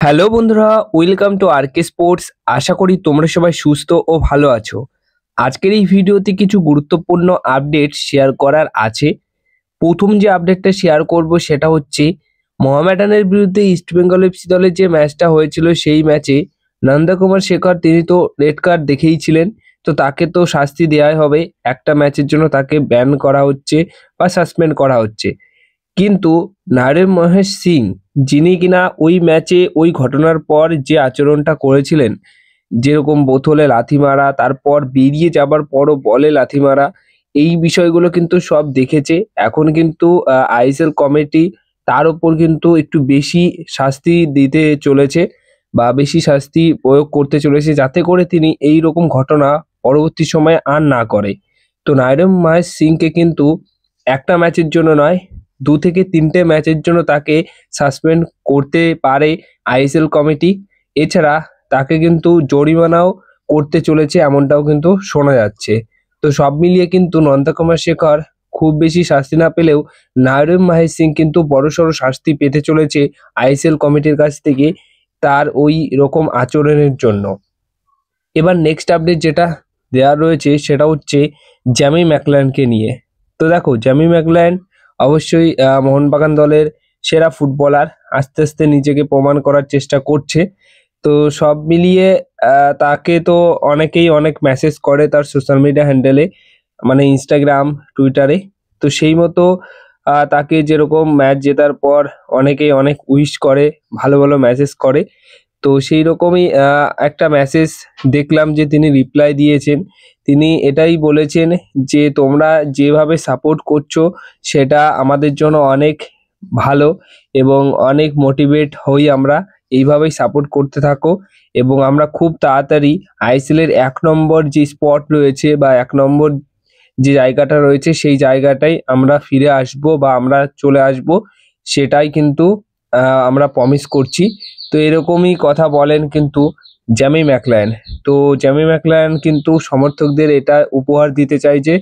Hello বন্ধুরা, welcome to আরকে sports. আশা করি তোমরা সবাই সুস্থ ও ভালো আছো। আজকের এই ভিডিওতে কিছু গুরুত্বপূর্ণ আপডেট শেয়ার করার আছে। প্রথম যে আপডেটটা শেয়ার করব সেটা হচ্ছে মোহামেডানের বিরুদ্ধে ইস্টবেঙ্গল এফসি দলের যে ম্যাচটা হয়েছিল সেই ম্যাচে নন্দকুমার শেখর তিনি তো রেড কার্ড দেখেইছিলেন, তো তাকে তো শাস্তি দেওয়াই হবে। একটা ম্যাচের জন্য তাকে ব্যান করা হচ্ছে বা সাসপেন্ড করা হচ্ছে। কিন্তু নারেন মহেশ সিং, যিনি কিনা ওই ম্যাচে ওই ঘটনার পর যে আচরণটা করেছিলেন, যেরকম বোতলে লাথি মারা, তারপর বেরিয়ে যাবার পরও বলে লাথি মারা, এই বিষয়গুলো কিন্তু সব দেখেছে। এখন কিন্তু আইএসএল কমিটি তার উপর কিন্তু একটু বেশি শাস্তি দিতে চলেছে বা বেশি শাস্তি প্রয়োগ করতে চলেছে, যাতে করে তিনি এই রকম ঘটনা পরবর্তী সময়ে আর না করে। তো নারেন মহেশ সিংকে কিন্তু একটা ম্যাচের জন্য নয়, 2 থেকে 3টে ম্যাচের জন্য তাকে সাসপেন্ড করতে পারে আইএসএল কমিটি। এছাড়া তাকে কিন্তু জরিমানাও করতে চলেছে, এমনটাও কিন্তু শোনা যাচ্ছে। তো সব মিলিয়ে কিন্তু নন্দকুমার শেখর খুব বেশি শাস্তি না পেলেও নারেন মহেশ সিং কিন্তু বড়সড় শাস্তি পেতে চলেছে আইএসএল কমিটির কাছ থেকে তার ওই রকম আচরণের জন্য। এবার নেক্সট আপডেট যেটা দেওয়া রয়েছে সেটা হচ্ছে জ্যামি ম্যাকলারেনকে নিয়ে। তো দেখো, জ্যামি ম্যাকলারেন অবশ্যই মোহনবাগান দলের সেরা ফুটবলার, আস্তে আস্তে নিজেকে প্রমাণ করার চেষ্টা করছে। তো সব মিলিয়ে তাকে তো অনেকেই অনেক মেসেজ করে তার সোশ্যাল মিডিয়া হ্যান্ডেলে, মানে ইনস্টাগ্রাম, টুইটারে। তো সেই মতো তাকে যেরকম ম্যাচ জেতার পর অনেকেই অনেক উইশ করে, ভালো ভালো মেসেজ করে। তো সেই রকমই একটা মেসেজ দেখলাম যে তিনি রিপ্লাই দিয়েছেন। তিনি এটাই বলেছেন যে তোমরা যেভাবে সাপোর্ট করছো সেটা আমাদের জন্য অনেক ভালো এবং অনেক মোটিভেট হই আমরা। এইভাবেই সাপোর্ট করতে থাকো এবং আমরা খুব তাড়াতাড়ি আইএসএল এর 1 নম্বর যে স্পট রয়েছে বা 1 নম্বর যে জায়গাটা রয়েছে সেই জায়গাটায় আমরা ফিরে আসবো বা আমরা চলে আসবো, সেটাই কিন্তু আমরা প্রমিস করছি। তো এরকমই কথা বলেন কিন্তু জ্যামি ম্যাকলারেন। তো জ্যামি ম্যাকলারেন কিন্তু সমর্থকদের এটা উপহার দিতে চাই যে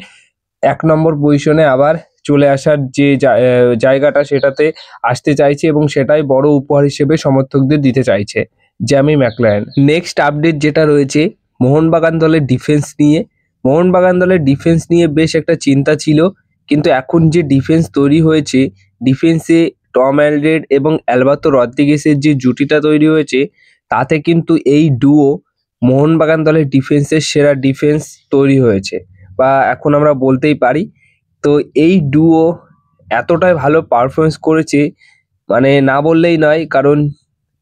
1 নম্বর পজিশনে আবার চলে আসার যে জায়গাটা সেটাতে আসতে চাইছে এবং সেটাই বড় উপহার হিসেবে সমর্থকদের দিতে চাইছে জ্যামি ম্যাকলারেন। নেক্সট আপডেট যেটা রয়েছে মোহনবাগান দলের ডিফেন্স নিয়ে। মোহনবাগান দলের ডিফেন্স নিয়ে বেশ একটা চিন্তা ছিল, কিন্তু এখন যে ডিফেন্স তৈরি হয়েছে, ডিফেন্সে টম অ্যালড্রেড এবং অ্যালবার্তো রদ্রিগেসের যে জুটিটা তৈরি হয়েছে, তাতে কিন্তু এই ডুও মোহনবাগান দলের ডিফেন্সের সেরা ডিফেন্স তৈরি হয়েছে বা এখন আমরা বলতেই পারি। তো এই ডুও এতটাই ভালো পারফরমেন্স করেছে, মানে না বললেই নয়, কারণ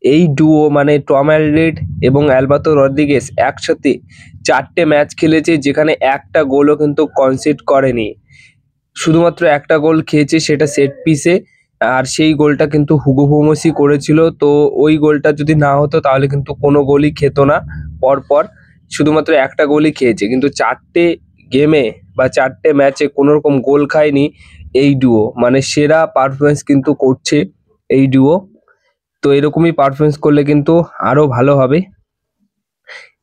এই ডুও মানে টম অ্যালড্রেড এবং অ্যালবার্তো রদ্রিগেস একসাথে 4টে ম্যাচ খেলেছে, যেখানে একটা গোলও কিন্তু কনসিড করেনি। শুধুমাত্র একটা গোল খেয়েছে, সেটা সেট পিসে, আর সেই গোলটা কিন্তু হুগো বোমসই করেছিল। তো ওই গোলটা যদি না হতো তাহলে কিন্তু কোনো গোলই খেত না পরপর। শুধুমাত্র একটা গোলই খেয়েছে, কিন্তু 4টে গেমে বা 4টে ম্যাচে কোনো রকম গোল খায়নি এই ডুও। মানে সেরা পারফরমেন্স কিন্তু করছে এই ডুও। তো এরকমই পারফরমেন্স করলে কিন্তু আরও ভালো হবে।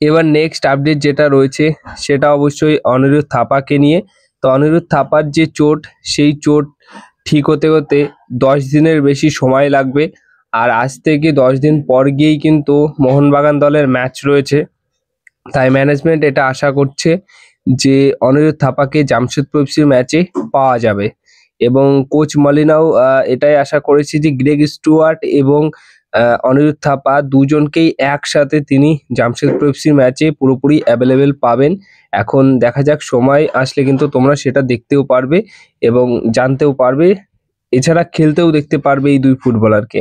এবার নেক্সট আপডেট যেটা রয়েছে সেটা অবশ্যই অনিরুদ্ধ থাপাকে নিয়ে। তো অনিরুদ্ধ থাপার যে চোট, সেই চোট ঠিক হতে হতে 10 দিনের বেশি সময় লাগবে। আর আজ থেকে 10 দিন পর গিয়েই কিন্তু মোহনবাগান দলের ম্যাচ রয়েছে। তাই ম্যানেজমেন্ট এটা আশা করছে যে অনিরুদ্ধ থাপাকে জামশেদপুর এফসির ম্যাচে পাওয়া যাবে এবং কোচ মলিনাও এটাই আশা করেছে যে গ্রেগ স্টুয়ার্ট এবং অনিরুদ্ধ থাপা দুজনকেই একসাথে তিনি জামশেদপুর এফসির ম্যাচে পুরোপুরি অ্যাভেলেবেল পাবেন। এখন দেখা যাক, সময় আসলে কিন্তু তোমরা সেটা দেখতেও পারবে এবং জানতেও পারবে, এছাড়া খেলতেও দেখতে পারবে এই দুই ফুটবলারকে।